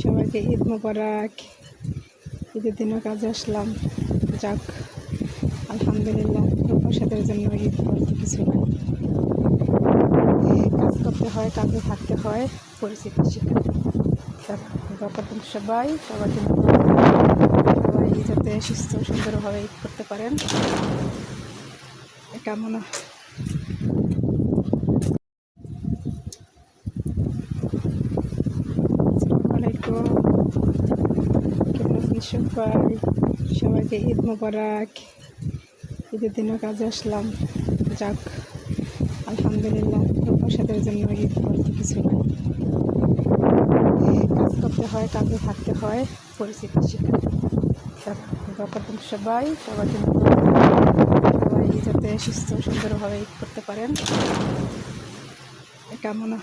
সবাইকে ঈদ মোবারক। ঈদের দিনও কাজে আসলাম। যাক, আলহামদুলিল্লাহ। প্রবাসীদের জন্য ঈদ বলতে কিছু নাই, কাজ করতে হয়, কাজে থাকতে হয়, পরিস্থিতি শিখে। সবাইকে সবাই যাতে সুস্থ সুন্দরভাবে ঈদ করতে পারেন কামনা। সবাইকে ঈদ মোবারক। ঈদের দিনও কাজে আসলাম। যাক, আলহামদুলিল্লাহ। প্রবাসীদের জন্য ঈদ বলতে কিছু নাই, কাজ করতে হয়, কাজে থাকতে হয়, পরিস্থিতি শিখে। সবাইকে সবাই যাতে সুস্থ সুন্দরভাবে ঈদ করতে পারেন কামনা।